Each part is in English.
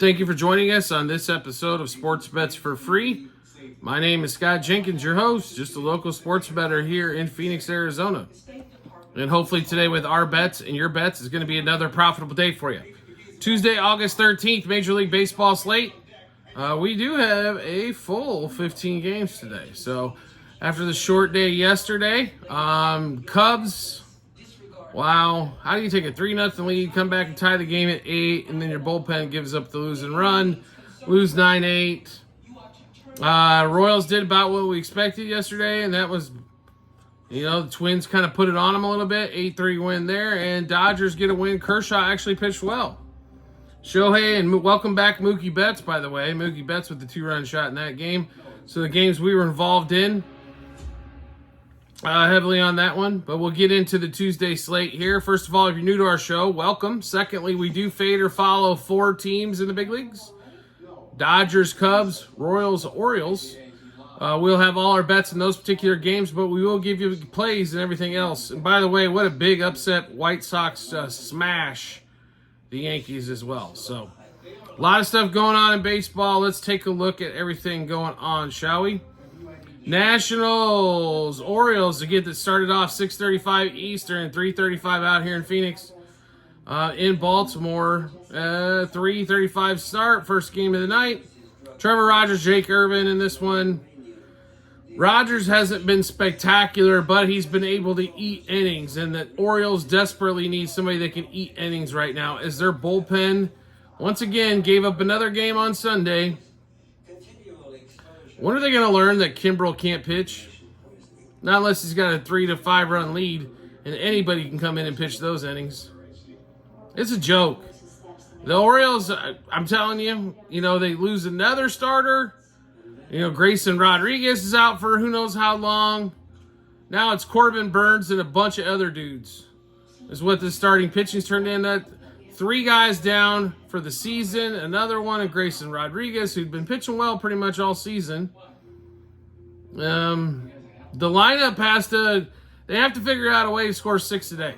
Thank you for joining us on this episode of Sports Bets for Free. My name is Scott Jenkins, your host, just a local sports bettor here in Phoenix, Arizona. And hopefully today with our bets and your bets is going to be another profitable day for you. Tuesday, August 13th, Major League Baseball slate. We do have a full 15 games today. So after the short day yesterday, Cubs... Wow, how do you take a 3-0 lead, come back and tie the game at 8, and then your bullpen gives up the losing run, lose 9-8. Royals did about what we expected yesterday, and that was, the Twins kind of put it on them a little bit, 8-3 win there, and Dodgers get a win. Kershaw actually pitched well. Shohei, and welcome back Mookie Betts, by the way. Mookie Betts with the 2-run shot in that game. So the games we were involved in, heavily on that one, but we'll get into the Tuesday slate here. First of all, if you're new to our show, welcome. Secondly, we do fade or follow 4 teams in the big leagues: Dodgers, Cubs, Royals, Orioles. We'll have all our bets in those particular games, but we will give you plays and everything else. And by the way, what a big upset. White Sox smash the Yankees as well. So a lot of stuff going on in baseball. Let's take a look at everything going on, shall we? Nationals, Orioles to get this started off 6:35 Eastern, 3:35 out here in Phoenix. In Baltimore, 3:35 start, first game of the night. Trevor Rogers, Jake Irvin in this one. Rogers hasn't been spectacular, but he's been able to eat innings, and the Orioles desperately need somebody that can eat innings right now, as their bullpen once again gave up another game on Sunday. When are they going to learn that Kimbrel can't pitch? Not unless he's got a 3 to 5 run lead and anybody can come in and pitch those innings. It's a joke. The Orioles, I'm telling you, they lose another starter. Grayson Rodriguez is out for who knows how long. Now it's Corbin Burns and a bunch of other dudes is what the starting pitching's turned in. 3 guys down for the season. Another one in Grayson Rodriguez, who'd been pitching well pretty much all season. The lineup they have to figure out a way to score 6 today.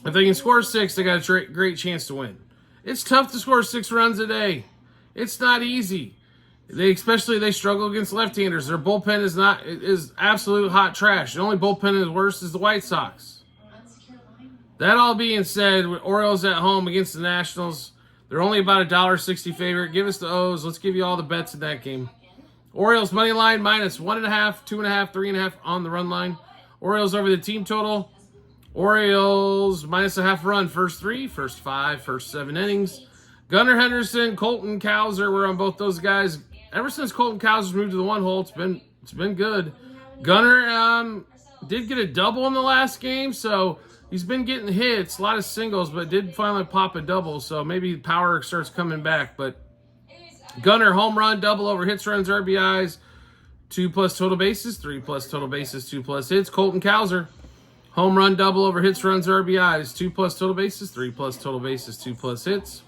If they can score 6, they got a great chance to win. It's tough to score 6 runs a day. It's not easy. They struggle against left-handers. Their bullpen is absolute hot trash. The only bullpen is worse is the White Sox. That all being said, with Orioles at home against the Nationals, they're only about $1.60 favorite. Give us the O's. Let's give you all the bets in that game. Orioles money line minus 1.5, 2.5, 3.5 on the run line. Orioles over the team total. Orioles minus a half run. First 3, first 5, first 7 innings. Gunnar Henderson, Colton Cowser, we're on both those guys. Ever since Colton Cowser's moved to the 1 hole, it's been good. Gunnar did get a double in the last game, so he's been getting hits, a lot of singles, but did finally pop a double, so maybe power starts coming back. But Gunnar, home run, double over hits, runs, RBIs, 2+ total bases, 3+ total bases, 2+ hits. Colton Cowser, home run, double over hits, runs, RBIs, 2+ total bases, 3+ total bases, 2+ hits.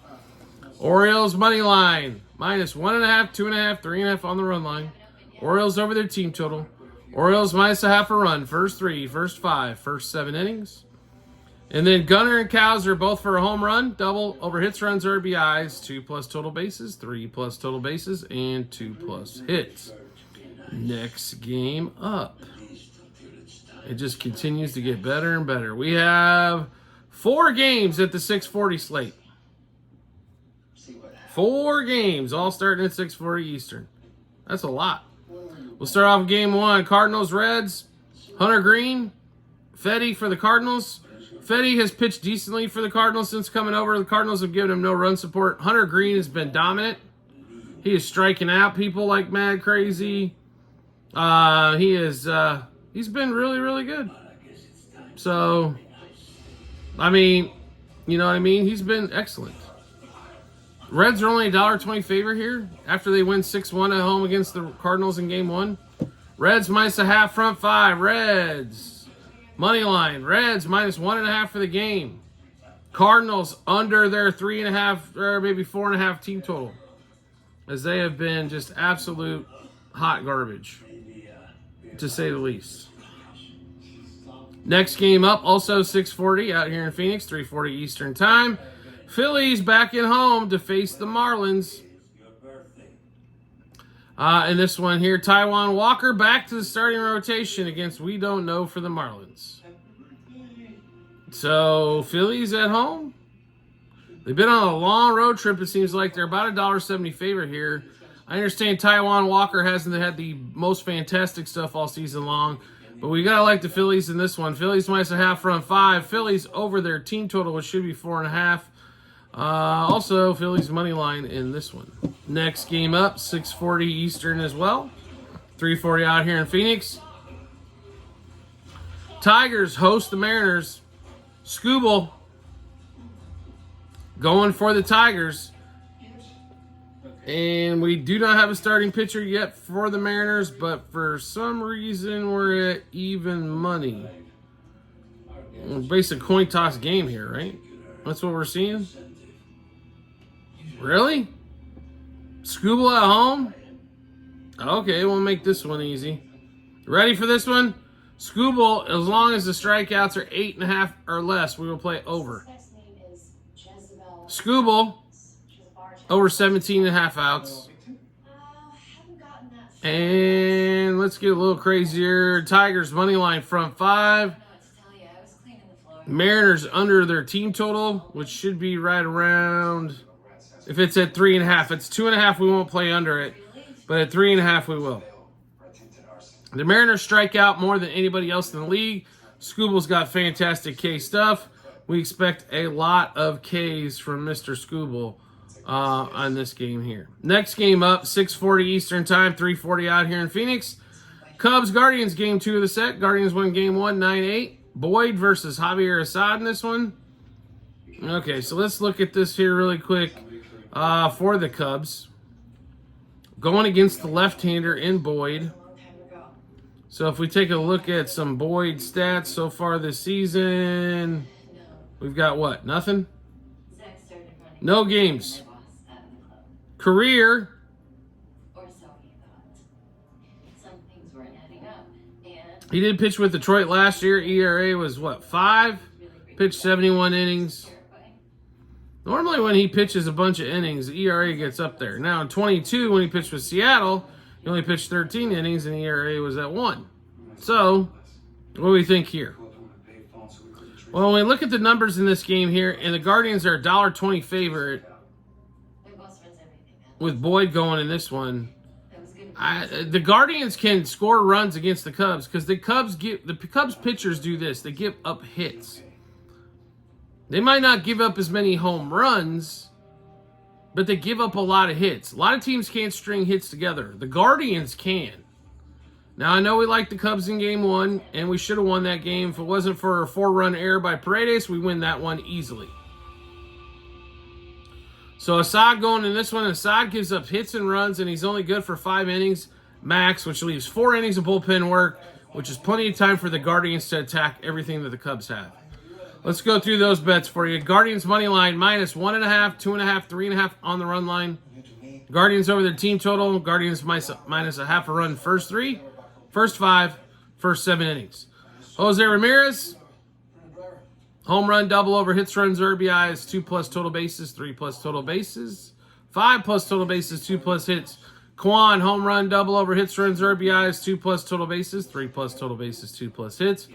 Orioles money line, minus 1.5, 2.5, 3.5 on the run line. Orioles over their team total. Orioles minus a half a run, first 3, first 5, first 7 innings. And then Gunnar and Cowser both for a home run, double over hits, runs, RBIs, 2+ total bases, 3+ total bases, and 2+ hits. Next game up. It just continues to get better and better. We have 4 games at the 6:40 slate. 4 games, all starting at 6:40 Eastern. That's a lot. We'll start off game 1. Cardinals, Reds. Hunter Green, Fetty for the Cardinals. Fetty has pitched decently for the Cardinals since coming over. The Cardinals have given him no run support. Hunter Green has been dominant. He is striking out people like mad crazy. He's been really, really good. So, you know what I mean? He's been excellent. Reds are only $1.20 favorite here after they win 6-1 at home against the Cardinals in game 1. Reds minus a half, front 5. Reds. Money line. Reds minus 1.5 for the game. Cardinals under their 3.5 or maybe 4.5 team total, as they have been just absolute hot garbage, to say the least. Next game up, also 6:40 out here in Phoenix, 3:40 Eastern time. Phillies back at home to face the Marlins. And this one here, Taijuan Walker back to the starting rotation against we don't know for the Marlins. So, Phillies at home. They've been on a long road trip. It seems like they're about $1.70 favorite here. I understand Taijuan Walker hasn't had the most fantastic stuff all season long, but we got to like the Phillies in this one. Phillies minus a half, run 5. Phillies over their team total, which should be 4.5. Also, Phillies money line in this one. Next game up, 6:40 Eastern as well. 3:40 out here in Phoenix. Tigers host the Mariners. Scooble going for the Tigers. And we do not have a starting pitcher yet for the Mariners, but for some reason we're at even money. Basic coin toss game here, right? That's what we're seeing. Really? Scooble at home? Okay, we'll make this one easy. Ready for this one? Scooble, as long as the strikeouts are 8.5 or less, we will play over. Scooble, over 17.5 outs. And let's get a little crazier. Tigers money line front 5. Mariners under their team total, which should be right around. If it's at 3.5, it's 2.5. We won't play under it, but at 3.5 we will. The Mariners strike out more than anybody else in the league. Scooble's got fantastic K stuff. We expect a lot of Ks from Mr. Scooble on this game here. Next game up, 6:40 Eastern time, 3:40 out here in Phoenix. Cubs Guardians game 2 of the set. Guardians win game 1, 9-8. Boyd versus Javier Assad in this one. Okay, so let's look at this here really quick for the Cubs. Going against the left-hander in Boyd. So if we take a look at some Boyd stats so far this season, we've got what? Nothing? No games. Career. He did pitch with Detroit last year. ERA was what, 5? Pitched 71 innings. Normally when he pitches a bunch of innings, the ERA gets up there. Now in 22, when he pitched with Seattle, he only pitched 13 innings and the ERA was at 1. So, what do we think here? Well, when we look at the numbers in this game here, and the Guardians are $1.20 favorite with Boyd going in this one. The Guardians can score runs against the Cubs because the Cubs pitchers do this. They give up hits. They might not give up as many home runs, but they give up a lot of hits. A lot of teams can't string hits together. The Guardians can. Now, I know we like the Cubs in game 1, and we should have won that game. If it wasn't for a 4-run error by Paredes, we win that one easily. So Assad going in this one. Assad gives up hits and runs, and he's only good for 5 innings max, which leaves 4 innings of bullpen work, which is plenty of time for the Guardians to attack everything that the Cubs have. Let's go through those bets for you. Guardians money line minus 1.5, 2.5, 3.5 on the run line. Guardians over their team total. Guardians minus a half a run first 3, first 5, first 7 innings. Jose Ramirez, home run double over hits, runs, RBIs, 2+ total bases, 3+ total bases, 5+ total bases, 2+ hits. Kwan, home run double over hits, runs, RBIs, 2+ total bases, 3+ total bases, 2+ hits.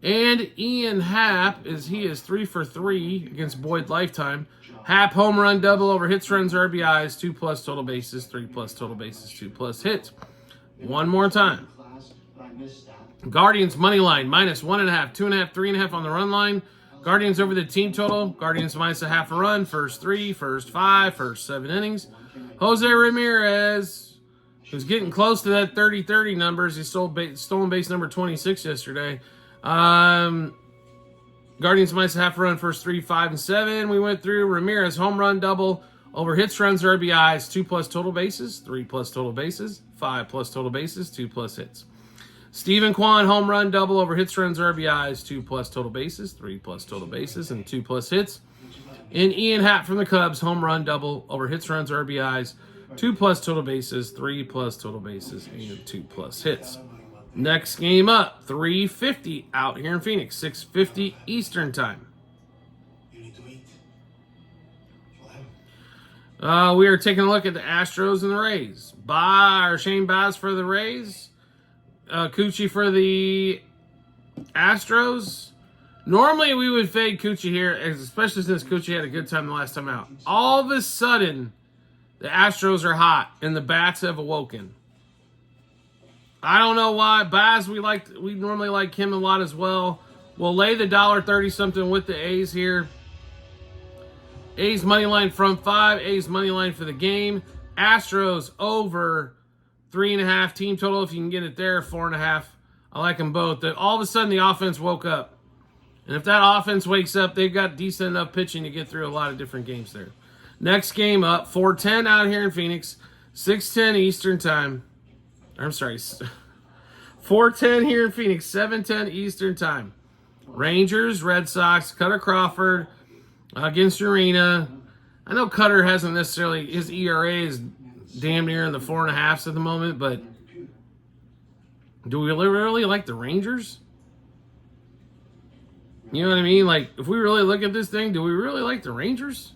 And Ian Happ is 3 for 3 against Boyd lifetime. Happ, home run double over hits, runs, RBIs, 2+ total bases, 3+ total bases, 2+ hits. One more time. Guardians money line minus 1.5, 2.5, 3.5 on the run line. Guardians over the team total. Guardians minus a half a run. First 3, first 5, first 7 innings. Jose Ramirez, who's getting close to that 30-30 numbers. He stolen base number 26 yesterday. Guardians minus a half a run. First 3, 5, and 7. We went through. Ramirez home run double over hits, runs, RBIs. 2+ total bases. 3+ total bases. 5+ total bases. 2+ hits. Steven Kwan, home run double over hits, runs, RBIs, 2+ total bases, 3+ total bases, and 2+ hits. And Ian Happ from the Cubs, home run double over hits, runs, RBIs, 2+ total bases, 3+ total bases, and 2+ hits. Next game up, 3:50 out here in Phoenix, 6:50 Eastern time. We are taking a look at the Astros and the Rays. Shane Baz for the Rays. Coochie for the Astros. Normally we would fade Coochie here, especially since Coochie had a good time the last time out. All of a sudden, the Astros are hot and the bats have awoken. I don't know why. Baz, we normally like him a lot as well. We'll lay the $1.30 something with the A's here. A's money line from 5. A's money line for the game. Astros over 3.5. Team total, if you can get it there, 4.5. I like them both. All of a sudden, the offense woke up. And if that offense wakes up, they've got decent enough pitching to get through a lot of different games there. Next game up, 4:10 out here in Phoenix, 6:10 Eastern time. I'm sorry, 4:10 here in Phoenix, 7:10 Eastern time. Rangers, Red Sox, Cutter Crawford against Arena. I know Cutter hasn't necessarily, his ERA is damn near in the 4.5s at the moment, but do we really like the Rangers? You know what I mean? Like, if we really look at this thing, do we really like the Rangers?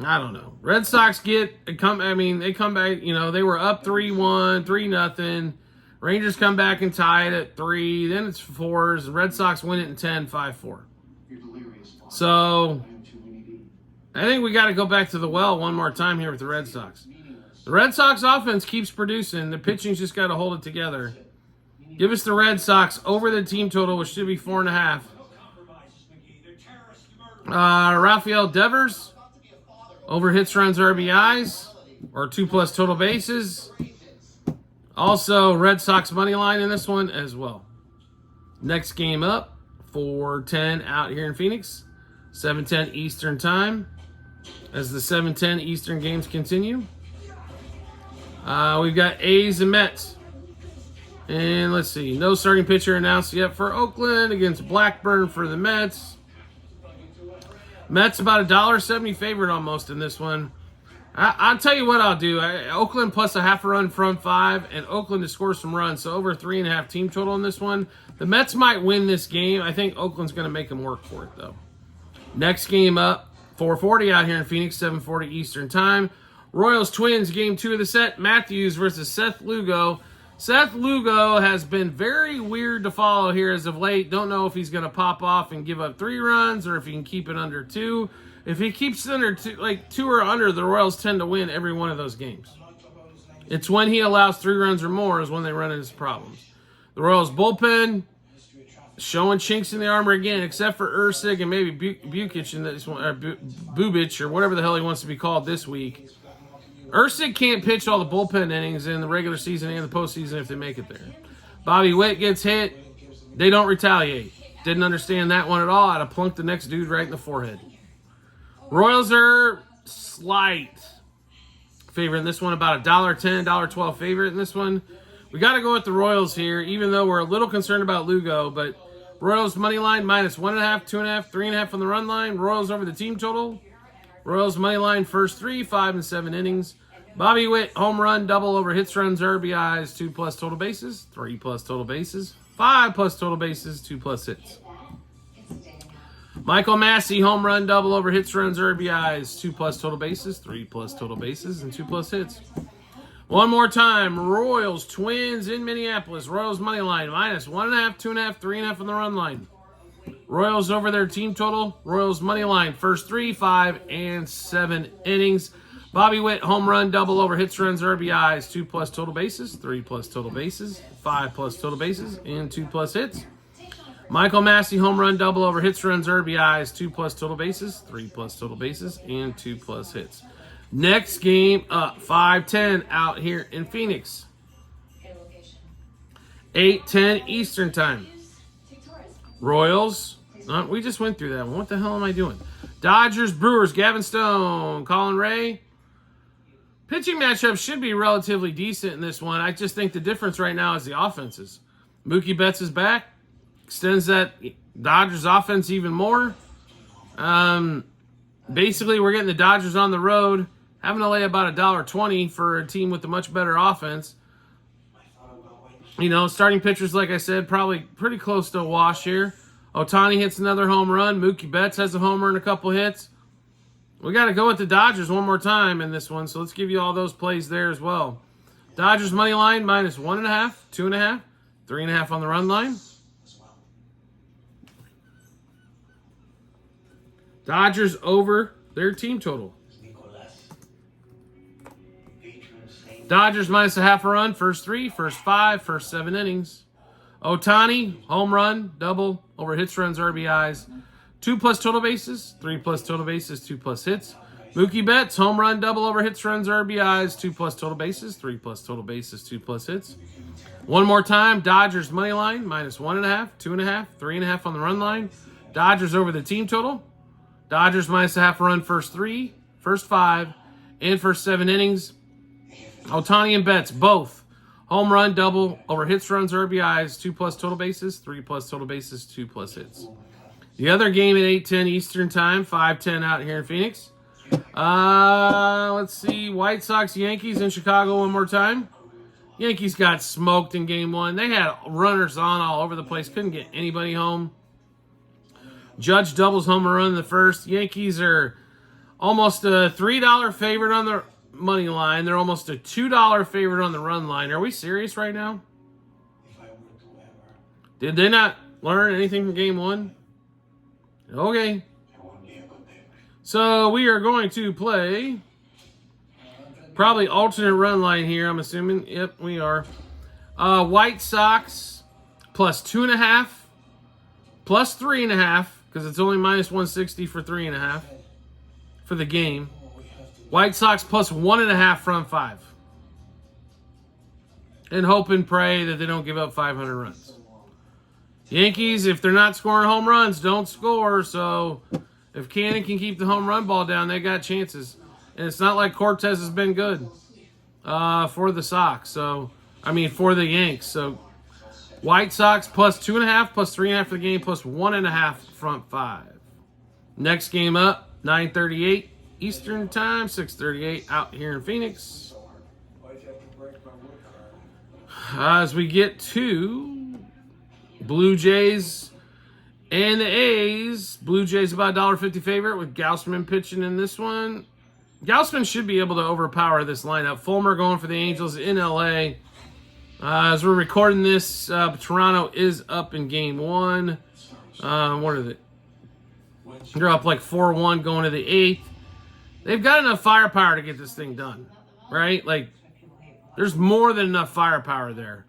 I don't know. Red Sox they come back, they were up 3-1, 3-0. Rangers come back and tie it at 3. Then it's 4s. Red Sox win it in 10, 5-4. So, I think we got to go back to the well one more time here with the Red Sox. The Red Sox offense keeps producing. The pitching's just got to hold it together. Give us the Red Sox over the team total, which should be 4.5. Rafael Devers over hits, runs, RBIs, or 2+ total bases. Also, Red Sox money line in this one as well. Next game up, 4:10 out here in Phoenix, 7:10 Eastern time. As the 7:10 Eastern games continue, we've got A's and Mets. And let's see, no starting pitcher announced yet for Oakland against Blackburn for the Mets. Mets about $1.70 favorite almost in this one. I'll tell you what I'll do. Oakland plus a half a run from 5, and Oakland to score some runs. So over 3.5 team total in this one. The Mets might win this game. I think Oakland's going to make them work for it, though. Next game up, 4:40 out here in Phoenix, 7:40 Eastern time. Royals Twins, game 2 of the set. Matthews versus Seth Lugo. Seth Lugo has been very weird to follow here as of late. Don't know if he's going to pop off and give up 3 runs or if he can keep it under 2. If he keeps it under 2 or under, the Royals tend to win every one of those games. It's when he allows 3 runs or more is when they run into problems. The Royals bullpen showing chinks in the armor again, except for Ursig and maybe Bukic in this one, or Bubic or whatever the hell he wants to be called this week. Ursig can't pitch all the bullpen innings in the regular season and the postseason if they make it there. Bobby Witt gets hit. They don't retaliate. Didn't understand that one at all. I'd have plunked the next dude right in the forehead. Royals are slight favorite in this one, about $1.10, $1.12 favorite in this one. We got to go with the Royals here, even though we're a little concerned about Lugo. But Royals money line minus 1.5, 2.5, 3.5 on the run line. Royals over the team total. Royals money line first 3, 5, and 7 innings. Bobby Witt home run double over hits, runs, RBIs, 2+ total bases, 3+ total bases, 5+ total bases, 2+ hits. Michael Massey home run double over hits, runs, RBIs, 2+ total bases, 3+ total bases, and 2+ hits. One more time, Royals Twins in Minneapolis. Royals money line minus 1.5, 2.5, 3.5 on the run line. Royals over their team total. Royals money line first 3, 5, and 7 innings. Bobby Witt home run double over hits, runs, RBIs, 2+ total bases, 3+ total bases, 5+ total bases, and 2+ hits. Michael Massey home run double over hits, runs, RBIs, 2+ total bases, 3+ total bases, and 2+ hits. Next game up, 5:10 out here in Phoenix. 8:10 Eastern time. Royals. We just went through that one. What the hell am I doing? Dodgers, Brewers, Gavin Stone, Colin Ray. Pitching matchup should be relatively decent in this one. I just think the difference right now is the offenses. Mookie Betts is back. Extends that Dodgers offense even more. Basically, we're getting the Dodgers on the road, having to lay about $1.20 for a team with a much better offense. Starting pitchers, like I said, probably pretty close to a wash here. Ohtani hits another home run. Mookie Betts has a homer and a couple hits. We got to go with the Dodgers one more time in this one, so let's give you all those plays there as well. Dodgers money line minus 1.5, 2.5, 3.5 on the run line. Dodgers over their team total. Dodgers minus a half a run, first 3, first 5, first 7 innings. Ohtani, home run, double, over hits, runs, RBIs. 2+ total bases, 3+ total bases, 2+ hits. Mookie Betts, home run, double, over hits, runs, RBIs. 2+ total bases, 3+ total bases, 2+ hits. One more time, Dodgers money line, minus 1.5, 2.5, 3.5 on the run line. Dodgers over the team total. Dodgers minus a half a run, first 3, first 5, and first 7 innings. Ohtani and Betts, both. Home run, double, over hits, runs, RBIs, 2+ total bases, 3+ total bases, 2+ hits. The other game at 8:10 Eastern Time, 5:10 out here in Phoenix. Let's see, White Sox, Yankees in Chicago one more time. Yankees got smoked in game 1. They had runners on all over the place, couldn't get anybody home. Judge doubles home run in the first. Yankees are almost a $3 favorite on the money line. They're almost a $2 favorite on the run line. Are we serious right now? Did they not learn anything from game 1? Okay. So we are going to play probably alternate run line here, I'm assuming. Yep, we are. White Sox plus 2.5, plus 3.5, because it's only minus 160 for 3.5 for the game. White Sox plus 1.5 front 5. And hope and pray that they don't give up 500 runs. Yankees, if they're not scoring home runs, don't score. So if Cannon can keep the home run ball down, they got chances. And it's not like Cortez has been good for the Sox. So, for the Yanks. So White Sox plus 2.5, plus 3.5 for the game, plus 1.5 front 5. Next game up, 9:38 Eastern Time, 6:38 out here in Phoenix. As we get to Blue Jays and the A's. Blue Jays about $1.50 favorite with Gausman pitching in this one. Gausman should be able to overpower this lineup. Fulmer going for the Angels in LA. As we're recording this, Toronto is up in game 1. What are they? They're up like 4-1 going to the 8th. They've got enough firepower to get this thing done, right? Like, there's more than enough firepower there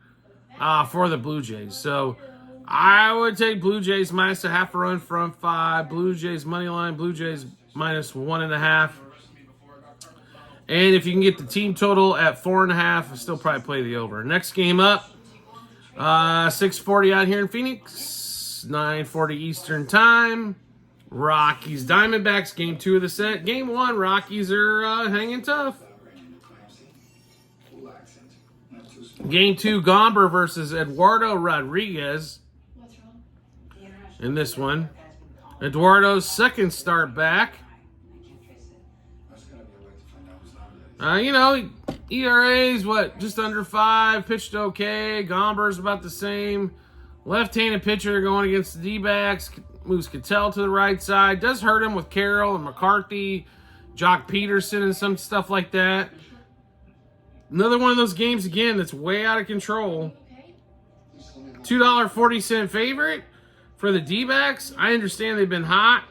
for the Blue Jays. So I would take Blue Jays minus a half a run front 5. Blue Jays money line. Blue Jays minus 1.5. And if you can get the team total at 4.5, I'll still probably play the over. Next game up, 6:40 out here in Phoenix, 9:40 Eastern Time. Rockies, Diamondbacks, game 2 of the set. Game 1, Rockies are hanging tough. Game 2, Gomber versus Eduardo Rodriguez. In this one, Eduardo's second start back. ERA's just under 5, pitched okay. Gomber's about the same. Left-handed pitcher going against the D-backs. Moves Cattell to the right side. Does hurt him with Carroll and McCarthy, Jock Peterson, and some stuff like that. Another one of those games, again, that's way out of control. $2.40 favorite for the D-backs. I understand they've been hot.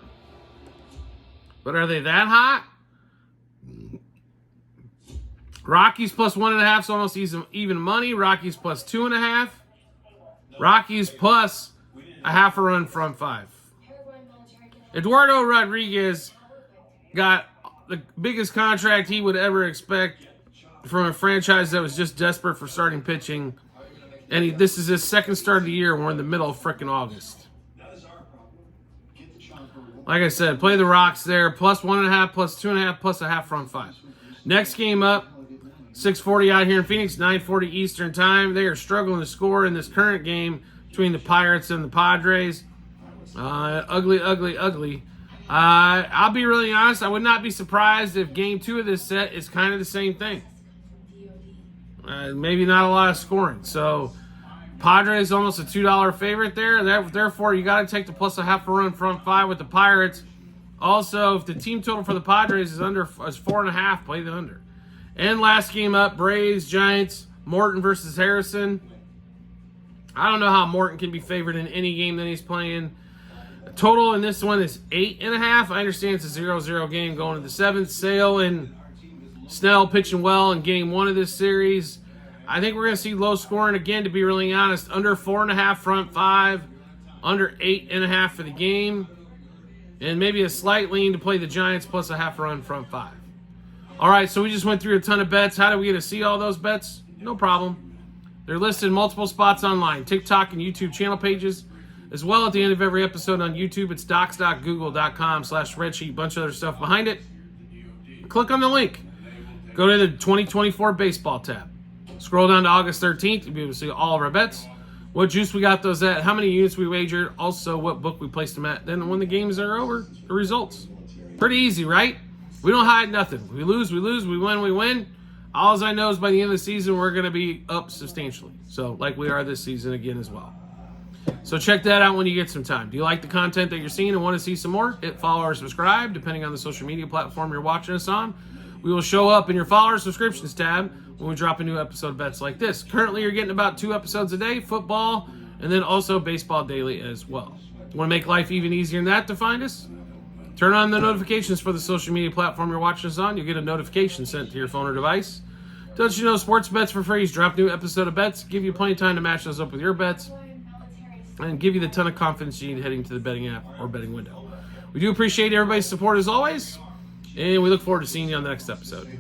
But are they that hot? Rockies plus 1.5 is almost even money. Rockies plus 2.5. Rockies plus a half a run front 5. Eduardo Rodriguez got the biggest contract he would ever expect from a franchise that was just desperate for starting pitching. And this is his second start of the year. We're in the middle of frickin' August. Like I said, play the Rocks there. Plus 1.5, plus 2.5, plus a half run 5. Next game up, 6:40 out here in Phoenix, 9:40 Eastern Time. They are struggling to score in this current game between the Pirates and the Padres. Ugly, ugly, ugly. I'll be really honest. I would not be surprised if game 2 of this set is kind of the same thing. Maybe not a lot of scoring. So Padres almost a $2 favorite there. Therefore, you got to take the plus a half a run front 5 with the Pirates. Also, if the team total for the Padres is 4.5, play the under. And last game up, Braves, Giants, Morton versus Harrison. I don't know how Morton can be favored in any game that he's playing. The total in this one is 8.5. I understand it's a 0-0 game going to the 7th. Sale and Snell pitching well in game 1 of this series. I think we're going to see low scoring again, to be really honest. Under 4.5 front 5. Under 8.5 for the game. And maybe a slight lean to play the Giants plus a half run front 5. All right, so we just went through a ton of bets. How do we get to see all those bets? No problem. They're listed in multiple spots online, TikTok and YouTube channel pages, as well at the end of every episode on YouTube. It's docs.google.com/spreadsheet, bunch of other stuff behind it. Click on the link. Go to the 2024 baseball tab. Scroll down to August 13th. You'll be able to see all of our bets. What juice we got those at, how many units we wagered, also what book we placed them at. Then when the games are over, the results. Pretty easy, right? We don't hide nothing. We lose, we lose. We win, we win. All I know is by the end of the season, we're going to be up substantially. So like we are this season again as well. So check that out when you get some time. Do you like the content that you're seeing and want to see some more? Hit follow or subscribe, depending on the social media platform you're watching us on. We will show up in your follower subscriptions tab when we drop a new episode of bets like this. Currently, you're getting about 2 episodes a day, football, and then also baseball daily as well. Want to make life even easier than that to find us? Turn on the notifications for the social media platform you're watching us on. You'll get a notification sent to your phone or device to let you know sports bets for free. Drop a new episode of bets, give you plenty of time to match those up with your bets, and give you the ton of confidence you need heading to the betting app or betting window. We do appreciate everybody's support as always, and we look forward to seeing you on the next episode.